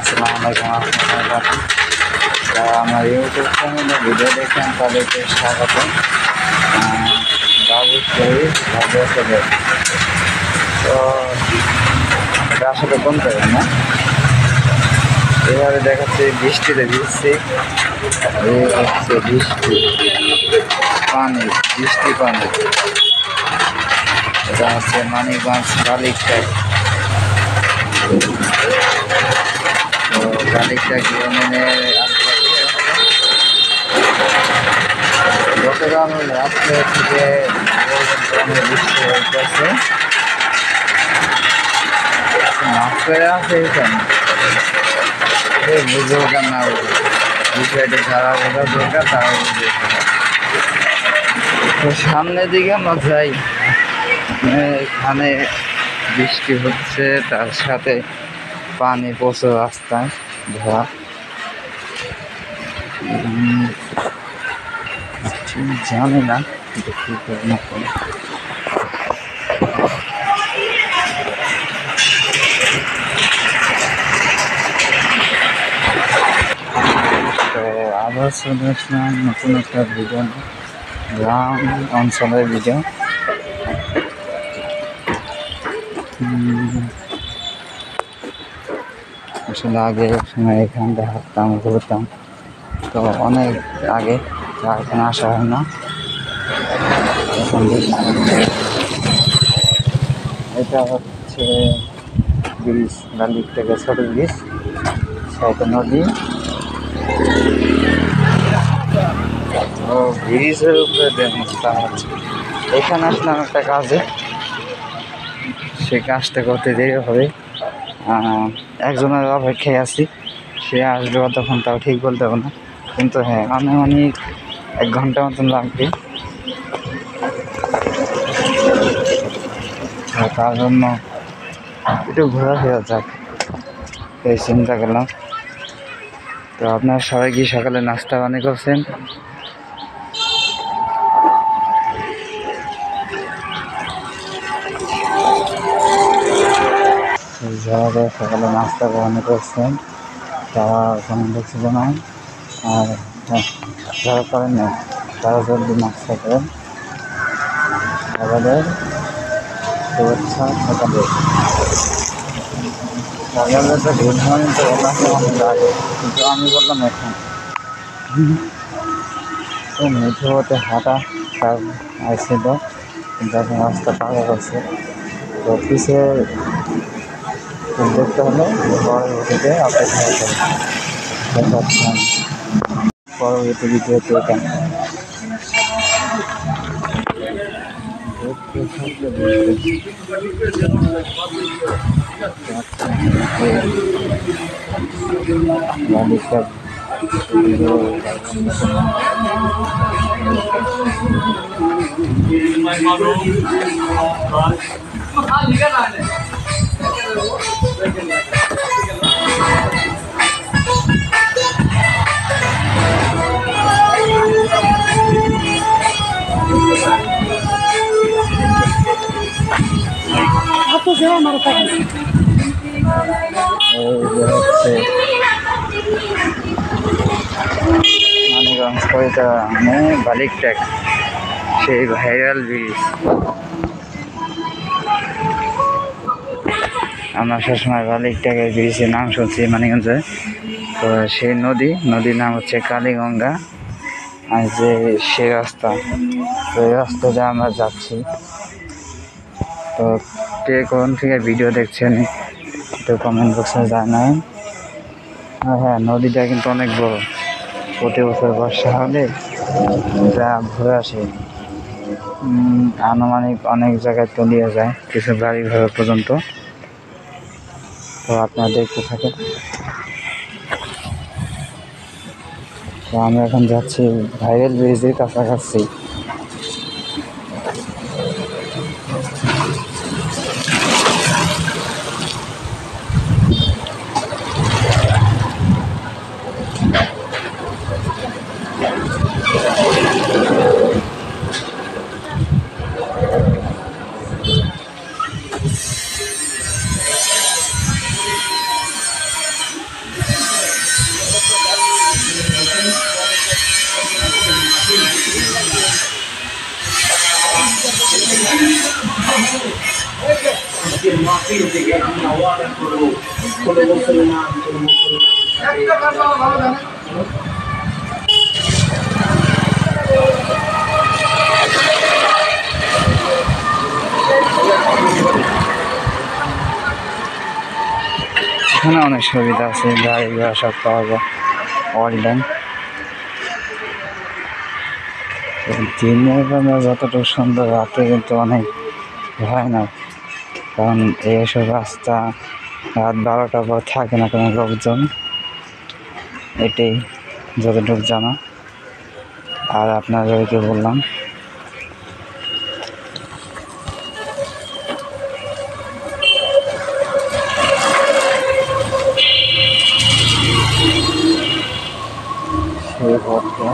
আসসালামু আলাইকুম রহমতুল্লাহ। যারা আমার ইউটিউব চ্যানেলে ভিডিও দেখেন তাদেরকে স্বাগত। বাবু শরীর ভালো চলে তো এটা আসলে কোন জায়গায় না এভাবে দেখাচ্ছে বৃষ্টিতে ভিজছি। এই হচ্ছে বৃষ্টি পানি, বৃষ্টি পানি। এটা হচ্ছে মানিকগঞ্জ বালিকটাই। তো বালিকটাই ইউনিয়নের গতকাল রাত্রে থেকে বৃষ্টি হইতেছে। মাছ করে আছে এখানে বুঝবো কেন না, বিষয়টা যারা বোঝা দরকার তারা বুঝবে। তো সামনের দিকে আমরা যাই, এখানে বৃষ্টি হচ্ছে, তার সাথে পানি প্রচুর রাস্তায় ধোয়া। জানি না কি করবো। তো আবার চলে আসলাম নতুন একটা ভিডিও, গ্রাম অঞ্চলের ভিডিও। আসলে আগে সময় এখানটা হাঁটতাম ঘুরতাম, তো অনেক আগে এখানে আসা হয় না। এটা হচ্ছে ব্রিজ, বালিক থেকে ছোট ব্রিজ, সাইডে নদী। ও ব্রিজের উপরে দেখাচ্ছে। এখানে আসলাম একটা কাজে, সে কাজটা করতে দেরি হবে। একজনের অপেক্ষায় আছি, সে আসবে তখন তাও ঠিক বলতে হবে না, কিন্তু হ্যাঁ আনুমানিক 1 ঘন্টা মতন লাগবে। তার জন্য একটু ঘোরাফেরা যাক এই চিন্তা করলাম। তো আপনারা সবাই কি সকালে নাস্তা পানি করছেন? যারা সকালে নাস্তা পানি করছেন তারা ওখানে দেখতে জানান, আর যারা করেন না তারা জলদি নাস্তা করেন। আমাদের শুভেচ্ছা সকালে। সকালে তো গুড মর্নিং তো ওনাকে অনেক আগে, কিন্তু আমি বললাম এখন তো মেঠো হতে হাঁটা তার আসছিল, কিন্তু এখন রাস্তা পাকা করছে। তো অফিসে দেখতে হলে পরবর্তীতে অপেক্ষা করতে দেখাচ্ছিলাম পরবর্তী ভিডিওতে। এখানে মানিকগঞ্জ কয়টা মানে বালিকটেক, সেই ভাইরাল ব্রিজ। আমরা সবসময় বালিকটেকের ব্রিজের নাম শুনছি মানিকগঞ্জে। তো সেই নদীর নাম হচ্ছে কালীগঙ্গা। আর যে সে রাস্তা, তো এই রাস্তাটা আমরা যাচ্ছি। তো কে কোন থেকে ভিডিও দেখছেন একটু কমেন্ট বক্সে জানান। হ্যাঁ, নদীটা কিন্তু অনেক বড়, প্রতি বছর বর্ষা হলে এটা ঘুরে আসে। আনুমানিক অনেক জায়গায় তলিয়ে যায়, কিছু বাড়ি ঘর পর্যন্ত। তো আপনারা দেখতে থাকেন। তো আমরা এখন যাচ্ছি ভাইরাল ব্রিজের কাছাকাছি। এখানে অনেক সুবিধা আছে, গাড়ি ঘোড়া সব পাওয়া যায় অল টাইম। দিনের বেলা যতটুকু সুন্দর, রাতে কিন্তু অনেক ভয়ানক, কারণ এইসব রাস্তা রাত 12টার পর থাকে না কোনো লোকজন, এটাই যতটুকু জানা। আর আপনাদেরকে বললাম সেই পথটা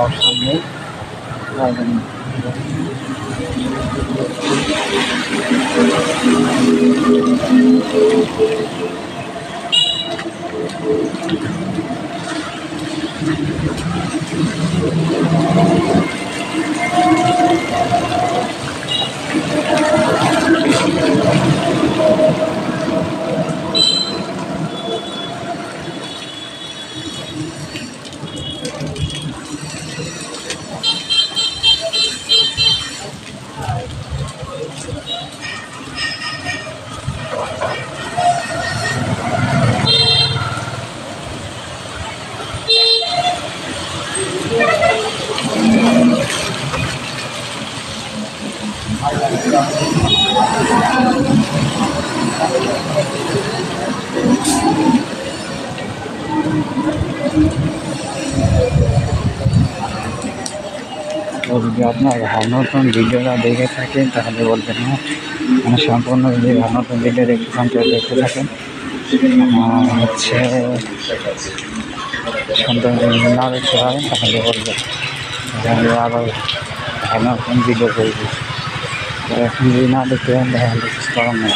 অপশন নেই। যদি আপনার নতুন ভিডিওটা দেখে থাকেন তাহলে বলবেন না, মানে সম্পূর্ণ যদি নতুন ভিডিও দেখতে চান কেউ দেখতে থাকেন। হচ্ছে সুন্দর না দেখতে পারেন তাহলে বলবেন, তাহলে আবার নতুন ভিডিও করবো। এখন যদি না দেখতে পারেন তাহলে কিছু করার নেই।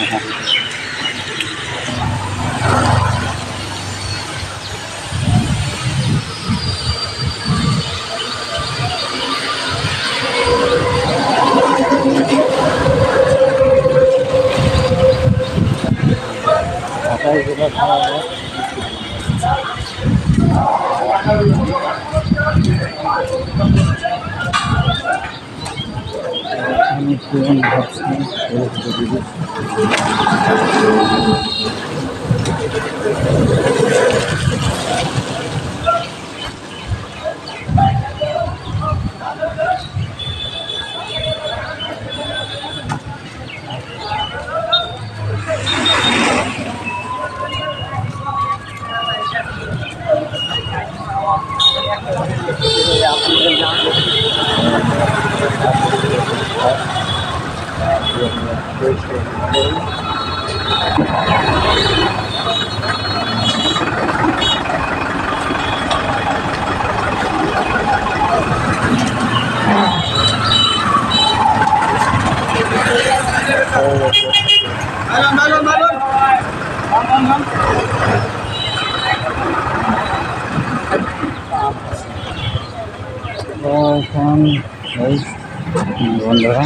বন্ধুরা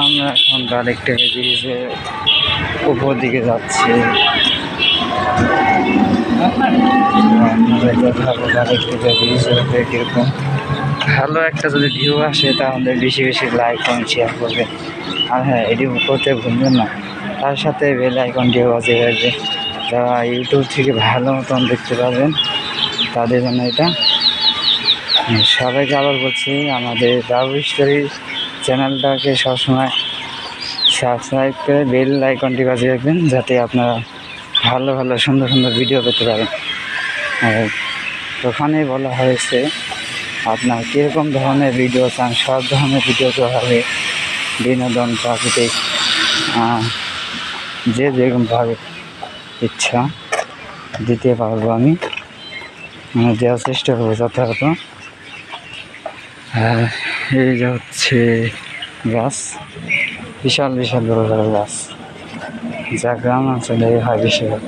আমরা এখন ডাইরেক্ট ব্রিজে উপর দিকে যাচ্ছে। আপনাদের দেখাবো আরেকটা ব্রিজের উপরে কীরকম ভালো একটা যদি ভিউ আসে তাহলে বেশি বেশি লাইক কমেন্ট শেয়ার করবেন। আর হ্যাঁ, এটি করতে ভুলবেন না, তার সাথে বেল আইকনটিও বাজিয়ে রাখবে, যারা ইউটিউব থেকে ভালো মতন দেখতে পারবেন তাদের জন্য এটা। সবাইকে আবার বলছি, আমাদের বাবু স্টোরি চ্যানেলটাকে সবসময় সাবস্ক্রাইব করে বেল আইকনটি বাজিয়ে রাখবেন, যাতে আপনারা ভালো ভালো সুন্দর সুন্দর ভিডিও পেতে পারেন। আর ওখানে বলা হয়েছে আপনার কীরকম ধরনের ভিডিও চান, সব ধরনের ভিডিও তো হবে, বিনোদন, প্রাকৃতিক, যে যেরকমভাবে ইচ্ছা দিতে পারবো আমি, দেওয়ার চেষ্টা করবো যথাযথ। এই যে হচ্ছে গাছ, বিশাল বিশাল বড় বড় গাছ, যা গ্রাম অঞ্চলে হয় বেশিরভাগ।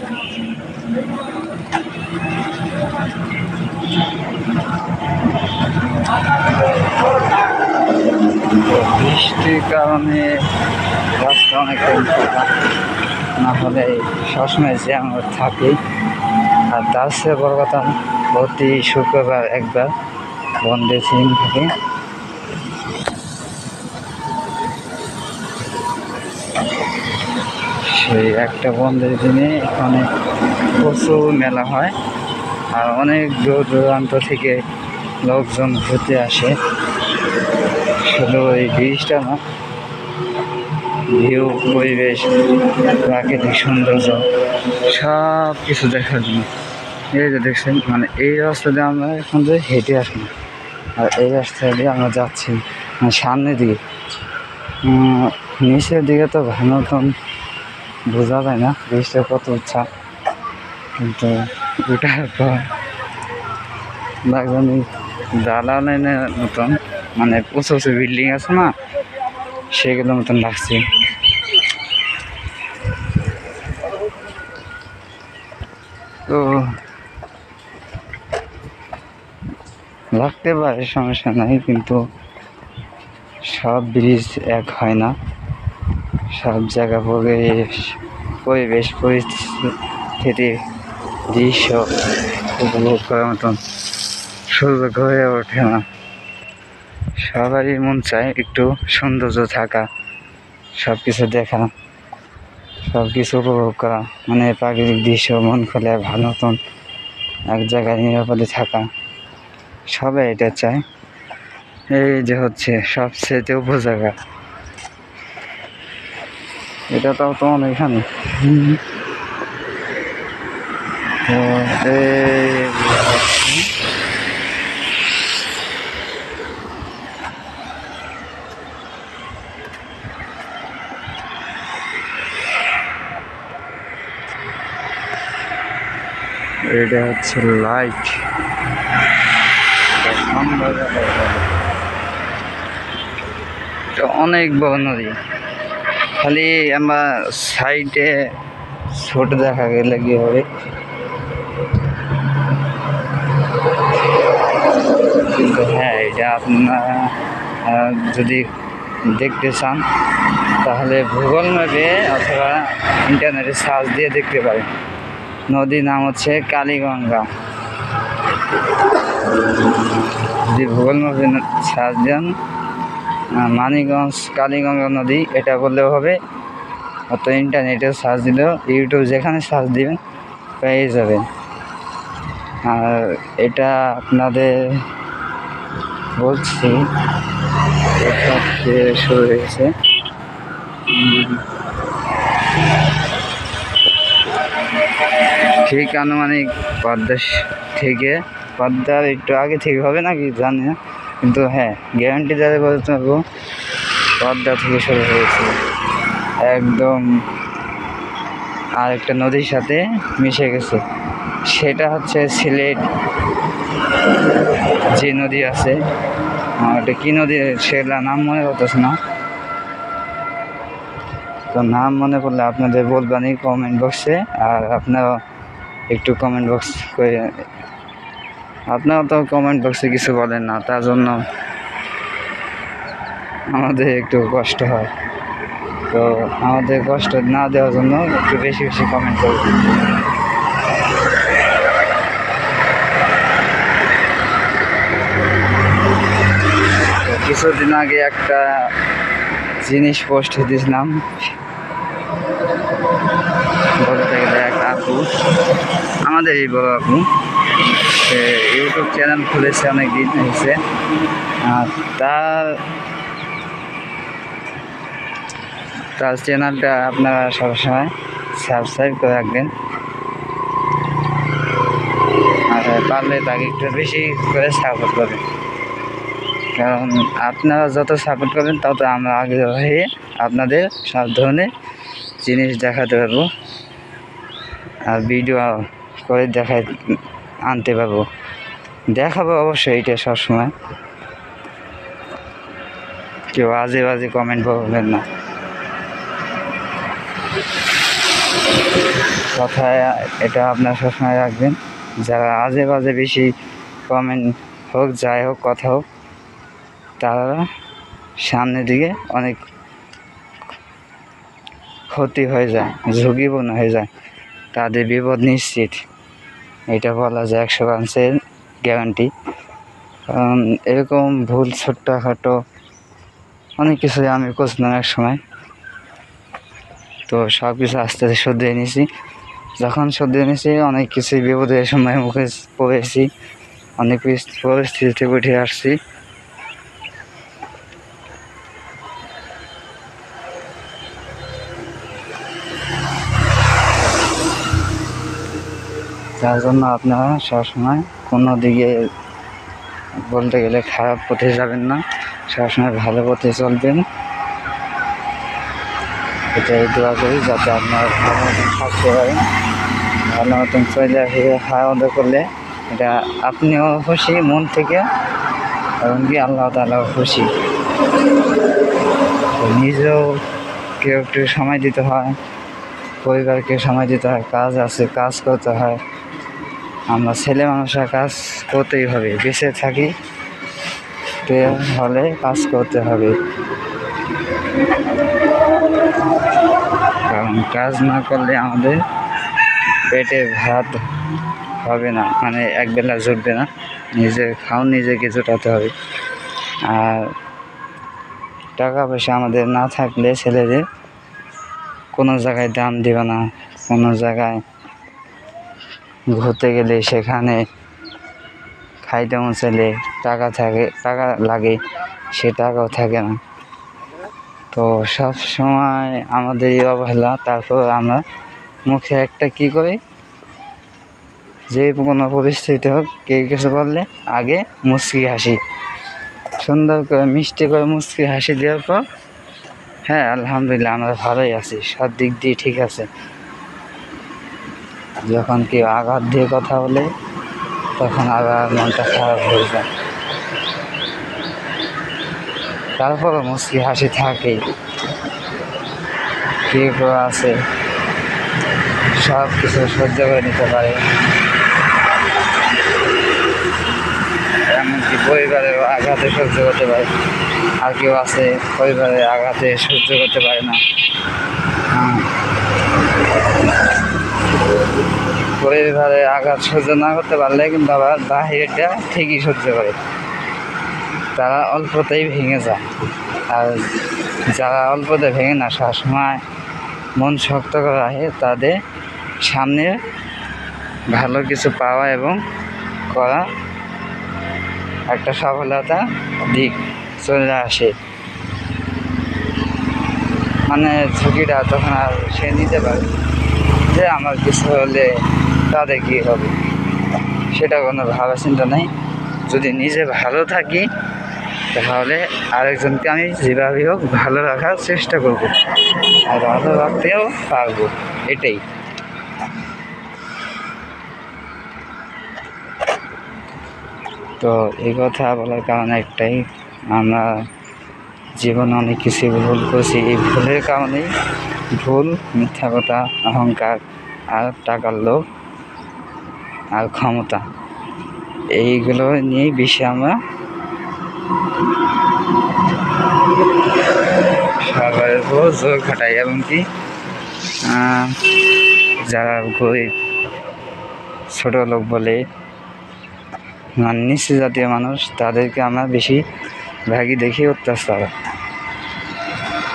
বৃষ্টির কারণে রাস্তা অনেকটা ফাঁকা, না হলে সবসময় জ্যাম থাকে। আর তার চেয়ে বড় কথা, প্রতি শুক্রবার একবার বন্ধের দিন থাকে। সেই একটা বন্ধের দিনে এখানে প্রচুর মেলা হয়, আর অনেক দূর দূরান্ত থেকে লোকজন ঘুরতে আসে। শুধু ওই ব্রিজটা না, ভিউ, পরিবেশ, প্রাকৃতিক সৌন্দর্য সব কিছু দেখার জন্য। এই যে দেখছেন, মানে এই রাস্তা দিয়ে আমরা এখন যে হেঁটে আসি, আর এই রাস্তা দিয়ে আমরা যাচ্ছি মানে সামনের দিকে। নিচের দিকে তো ভালো মতন বোঝা যায় না ব্রিজটা কত উঁচা, কিন্তু ওটার পর লাগবে দালানের মতন, মানে উঁচু উঁচু বিল্ডিং আছে না, সেগুলোর মতন লাগছে। তো লাগতে পারে, সমস্যা নাই, কিন্তু সব ব্রিজ এক হয় না, সব জায়গা পরিবেশ পরিস্থিতি দৃশ্য উপভোগ করার মতন সুযোগ হয়ে ওঠে না। সবারই মন চায় একটু সৌন্দর্য থাকা, সব কিছু দেখা, সব কিছু উপভোগ করা, মানে প্রাকৃতিক দৃশ্য মন খুলে ভালো মতন এক জায়গায় নিরাপদে থাকা, সবাই এটা চায়। এই যে হচ্ছে সবচেয়ে উপজায়গা, এটা তাও তোমার এখানে। তো এটা হচ্ছে লাইট, অনেক বড় নদী, খালি আমার সাইডে ছোট দেখা গেলে কি হবে, কিন্তু হ্যাঁ, এটা আপনারা যদি দেখতে চান তাহলে গুগল ম্যাপে অথবা ইন্টারনেটে সার্চ দিয়ে দেখতে পারেন। নদীর নাম হচ্ছে কালীগঙ্গা। যদি গুগল ম্যাপে সার্চ দেন মানিকগঞ্জ কালীগঙ্গা নদী এটা বললেও হবে, অত ইন্টারনেটে সার্চ দিলেও, ইউটিউব যেখানে সার্চ দিবেন পেয়ে যাবেন। আর এটা আপনাদের বলছি, শুরু হয়েছে ঠিক আনুমানিক পদ্মার একটু আগে থেকে হবে নাকি জানি না, কিন্তু হ্যাঁ গ্যারান্টি যাদের বলতে পারবো পদ্মা থেকে শুরু হয়েছে, একদম আরেকটা নদীর সাথে মিশে গেছে। সেটা হচ্ছে সিলেট যে নদী আছে, ওটা কি নদী সেটা নাম মনে করতেছে না, তো নাম মনে পড়লে আপনাদের বলবেনই কমেন্ট বক্সে। আর আপনারা একটু কমেন্ট বক্স করে, আপনারা তো কমেন্ট বক্সে কিছু বলেন না, তার জন্য আমাদের একটু কষ্ট হয়। তো আমাদের কষ্ট না দেওয়ার জন্য একটু বেশি বেশি কমেন্ট করবেন। কিছুদিন আগে একটা জিনিস পোস্ট দিয়েছিলাম, বলতে গেলে এক আপু, আমাদের এই বড় আপু, সে ইউটিউব চ্যানেল খুলেছে অনেক দিন হয়েছে। তার চ্যানেলটা আপনারা সবসময় সাবস্ক্রাইব করে রাখবেন, আর পারলে তাকে একটু বেশি করে সাপোর্ট করবেন, কারণ আপনারা যত সাপোর্ট করবেন তত আমরা আগে হয়ে আপনাদের সব ধরনের জিনিস দেখাতে পারবো আর ভিডিও করে আনতে পারবো, দেখাবো অবশ্যই। এটা সবসময় কেউ আজে বাজে কমেন্ট করবেন না, কথায় এটা আপনারা সবসময় রাখবেন। যারা আজে বাজে বেশি কমেন্ট হোক, যাই হোক, কথা হোক, তারা সামনের দিকে অনেক ক্ষতি হয়ে যায়, ঝুঁকিপূর্ণ হয়ে যায়, তাদের বিপদ নিশ্চিত, এটা বলা যায় 100% গ্যারান্টি। কারণ এরকম ভুল ছোট্টখাটো অনেক কিছুই আমি করছিলাম এক সময়, তো সব কিছু আস্তে আস্তে শুধরে নিয়েছি। যখন শুধরে নিয়েছি অনেক কিছুই বিপদের সময় মুখে পড়েছি, অনেক পরিস্থিতিতে উঠে আসছি। যার জন্য আপনারা সবসময় কোনো দিকে বলতে গেলে খারাপ পথে যাবেন না, সবসময় ভালো পথে চলবেন, এটাই দোয়া করি যাতে আপনারা ভালো মতন থাকতে পারেন। ভালো মতন চলে খাওয়া দাওয়া করলে এটা আপনিও খুশি মন থেকে, এমনকি আল্লাহ তাআলাও খুশি। নিজেও কেউ একটু সময় দিতে হয়, পরিবারকে সময় দিতে হয়, কাজ আছে কাজ করতে হয়। আমরা ছেলে মানুষরা কাজ করতেই হবে, বেঁচে থাকি হলে কাজ করতে হবে, কারণ কাজ না করলে আমাদের পেটে ভাত হবে না, মানে একবেলা জুটবে না, নিজেকে জোটাতে হবে। আর টাকা পয়সা আমাদের না থাকলে ছেলেদের কোনো জায়গায় দাম দেবে না, কোনো জায়গায় ঘুরতে গেলে সেখানে খাইতে মন চাইলে টাকা লাগে, সে টাকাও থাকে না। তো সব সময় আমাদের এই অবহেলা, তারপর আমরা মুখে একটা কী করি, যে কোনো পরিস্থিতি হোক কেউ কিছু বললে আগে মুচকি হাসি, সুন্দর করে মিষ্টি করে মুচকি হাসি দেওয়ার পর হ্যাঁ আলহামদুলিল্লাহ আমরা ভালোই আছি, সব দিক দিয়ে ঠিক আছে। যখন কেউ আঘাত দিয়ে কথা বলে তখন আবার মনটা খারাপ হয়ে যায়, তারপরও মুচকি হাসি থাকেই। কেউ কেউ আছে সব কিছু সহ্য করে নিতে পারে, এমনকি পরিবারের আঘাতে সহ্য করতে পারে, আর কেউ আছে পরিবারের আঘাতে সহ্য করতে পারে না। পরিবারের আঘাত সহ্য না করতে পারলে কিন্তু আবার বাহিরটা ঠিকই সহ্য করে, তারা অল্পতেই ভেঙে যায়। আর যারা অল্পতে ভেঙে না, সবসময় মন শক্ত করে রাখে, তাদের সামনে ভালো কিছু পাওয়া এবং করা একটা সফলতা দিক চলে আসে, মানে ঝুঁকিটা তখন আর সে নিতে পারে যে আমার কিছু হলে তাদের কী হবে, সেটা কোনো ভাবা চিন্তা নেই। যদি নিজে ভালো থাকি তাহলে আরেকজনকে আমি যেভাবে হোক ভালো রাখার চেষ্টা করব, আর ভালো রাখতেও পারবো, এটাই। তো এই কথা বলার কারণ একটাই, আমরা জীবনে অনেক কিছু ভুল করছি, এই ভুলের কারণেই মিথ্যা কথা, অহংকার, আর টাকার লোভ আর ক্ষমতা, এইগুলো নিয়েই বেশি আমরা সরকারের উপর জোর খাটাই, এমনকি যারা গরিব ছোট লোক বলে মানে নিচু জাতীয় মানুষ, তাদেরকে আমরা বেশি ভাগই দেখি অত্যাচার।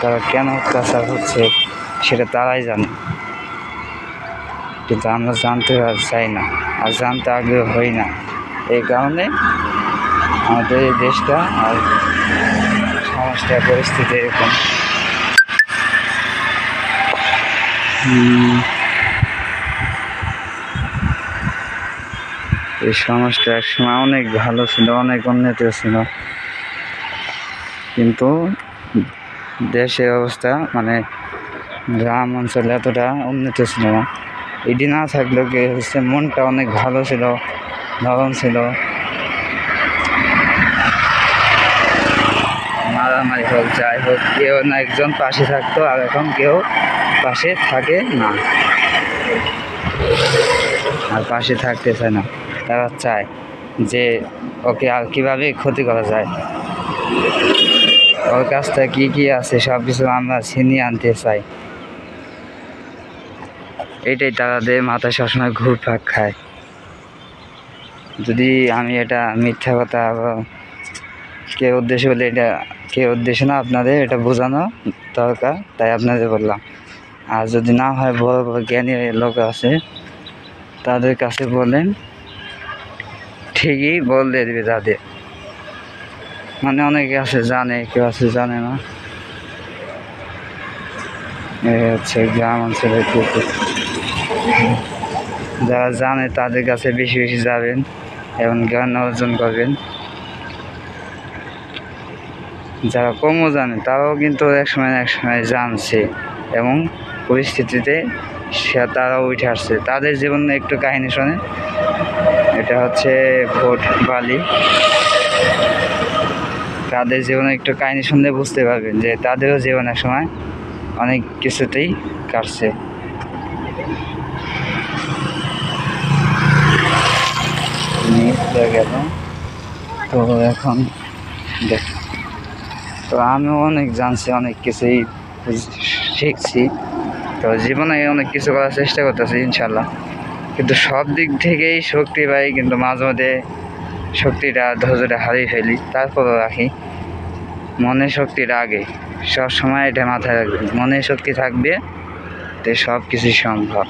তারা কেন অত্যাচার হচ্ছে সেটা তারাই জানে, কিন্তু আমরা জানতে চাই না আর জানতে আগ্রহ হই না। এই কারণে আমাদের এই দেশটা আর সমাজটার পরিস্থিতি এরকম। এই সমাজটা একসময় অনেক ভালো ছিল, অনেক উন্নত ছিল, কিন্তু দেশের অবস্থা মানে গ্রাম অঞ্চলে এতটা উন্নত ছিল না। এটি না থাকলেও কি হচ্ছে, মনটা অনেক ভালো ছিল, নরম ছিল। মারামারি হোক যাই হোক, কেউ না একজন পাশে থাকতো, আর এখন কেউ পাশে থাকে না আর পাশে থাকতে চায় না। তারা চায় যে ওকে আর কীভাবে ক্ষতি করা যায়, ওর কাছটা কী কী আছে সব কিছু আমরা ছিনিয়ে আনতে চাই। এটাই তাদের মাথায় সবসময় ঘুরপাক খায়। যদি আমি এটা মিথ্যা কথা কে উদ্দেশ্য বলে, এটা কে উদ্দেশ্য না, আপনাদের এটা বোঝানো দরকার, তাই আপনাদের বললাম। আর যদি না হয়, বড় বড় জ্ঞানী লোক আছে, তাদের কাছে বলেন, ঠিকই বলে দেবে তাদের। মানে অনেকে আছে জানে, কেউ আছে জানে না। এই হচ্ছে গ্রাম অঞ্চলের কুকুর। যারা জানে তাদের কাছে বেশি বেশি যাবেন এবং জ্ঞান অর্জন করবেন। যারা কমও জানে তারাও কিন্তু এক সময় জানছে এবং পরিস্থিতিতে তারাও উঠে আসছে। তাদের জীবনে একটু কাহিনী শোনে। এটা হচ্ছে ভোট বালি। তাদের জীবনে একটু কাহিনী শুনলে বুঝতে পারবেন যে তাদেরও জীবন এক সময় অনেক কিছুতেই কাটছে। গেল তো এখন দেখ, তো আমিও অনেক জানছি, অনেক কিছুই শিখছি। তো জীবনে অনেক কিছু করার চেষ্টা করতেছি ইনশাল্লাহ, কিন্তু সব দিক থেকেই শক্তি পাই, কিন্তু মাঝে মধ্যে শক্তিটা ধৈর্যটা হারিয়ে ফেলি। তারপরও রাখি মনের শক্তিটা আগে, সব সময় এটা মাথায় রাখবেন। মনের শক্তি থাকবে তো সব কিছুই সম্ভব।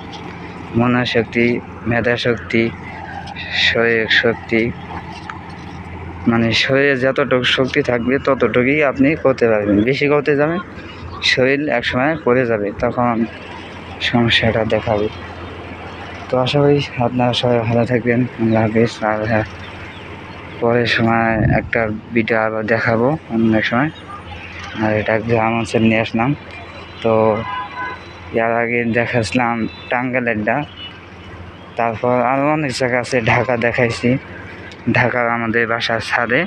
মনের শক্তি, মেধা শক্তি, শরীর শক্তি, মানে শরীরে যতটুকু শক্তি থাকবে ততটুকুই আপনি করতে পারবেন। বেশি করতে যাবেন, শরীর একসময় পড়ে যাবে, তখন সমস্যাটা দেখাবে। তো আশা করি আপনারা সবাই ভালো থাকবেন। আল্লাহ হাফিজ। আর হ্যাঁ, পরের সময় একটা ভিডিও আবার দেখাবো অন্য এক সময়। আর এটা গ্রাম অঞ্চল নিয়ে আসলাম। তো এর আগে দেখাচ্ছিলাম টাঙ্গাইলেরটা, তারপর আরও অনেক জায়গা আছে। ঢাকা দেখাইছি, ঢাকার আমাদের বাসার ছাদে।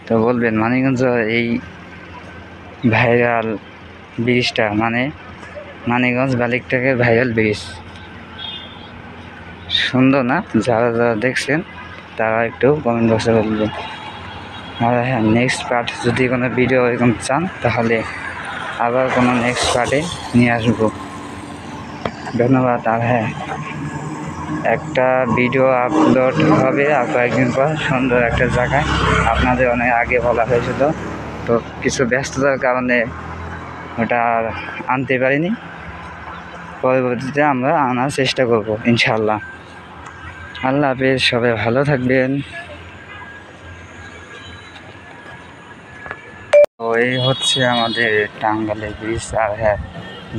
তো বলবেন মানিকগঞ্জ এই ভাইরাল ব্রিজটা, মানে মানিকগঞ্জ বালিকটাকে ভাইরাল ব্রিজ সুন্দর না? যারা যারা দেখছেন তারা একটু কমেন্ট বক্সে বলবেন। আর হ্যাঁ, নেক্সট পার্ট যদি কোনো ভিডিও এরকম চান তাহলে আবার কোনো নেক্সট পার্টে নিয়ে আসবো। ধন্যবাদ। আর হ্যাঁ, একটা ভিডিও আপলোড হবে আর কয়েকদিন পর সুন্দর একটা জায়গায়, আপনাদের অনেক আগে বলা হয়েছিল, তো কিছু ব্যস্ততার কারণে ওটা আনতে পারিনি। পরবর্তীতে আমরা আনার চেষ্টা করব ইনশাল্লাহ। আল্লাহ হাফেজ, সবাই ভালো থাকবেন। তো এই হচ্ছে আমাদের টাঙ্গাইলের ব্রিজ। আর হ্যাঁ,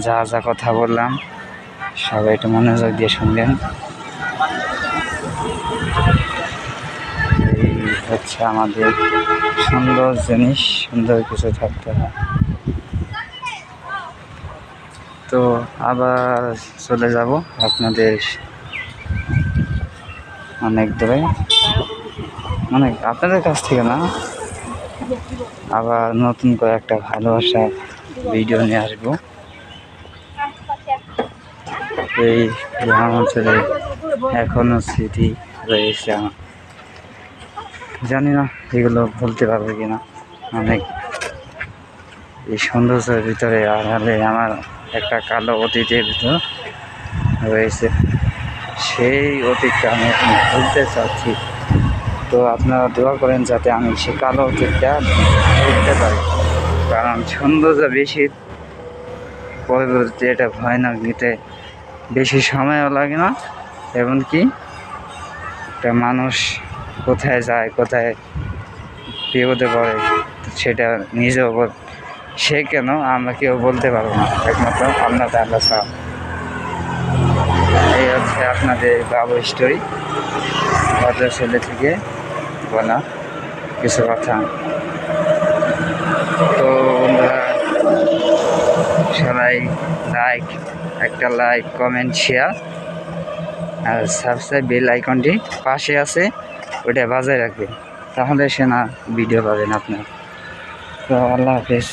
যা যা কথা বললাম সবাই একটু মনোযোগ দিয়ে শুনবেন। এই হচ্ছে আমাদের সুন্দর জিনিস, সুন্দর কিছু থাকতে হয়। তো আবার চলে যাব আপনাদের অনেক দূরে, অনেক আপনাদের কাছ থেকে না, আবার নতুন করে একটা ভালোবাসার ভিডিও নিয়ে আসবো। এই গ্রাম অঞ্চলে এখনো স্মৃতি রয়েছে আমার, জানি না এগুলো ভুলতে পারবে কিনা। অনেক এই সৌন্দর্যের ভিতরে আড়ালে আমার একটা কালো অতীতের ভিতর রয়েছে, সেই অতীতটা আমি এখন ভুলতে চাচ্ছি। তো আপনারা দোয়া করেন যাতে আমি সেই কালো অতীতটা ভুলতে পারি, কারণ সৌন্দর্য বেশি পরবর্তীতে এটা ভয়ানক, নিতে বেশি সময়ও লাগে না, এমনকি একটা মানুষ কোথায় যায়, কোথায় বিপদে পড়ে সেটা নিজেও সে কেন আমরা কেউ বলতে পারবো না, একমাত্র আল্লাহ তাআলা ছাড়া। এই হচ্ছে আপনাদের বাবু স্টোরি, ভদ্র ছেলে থেকে বলা কিছু কথা। তো বন্ধুরা, সবাই একটা লাইক, কমেন্ট, শেয়ার আর সাবস্ক্রাইব বেল আইকনটি পাশে আছে, ওইটা বাজায় রাখবেন, তাহলে সে না ভিডিও পাবেন আপনার। তো আল্লাহ হাফেজ।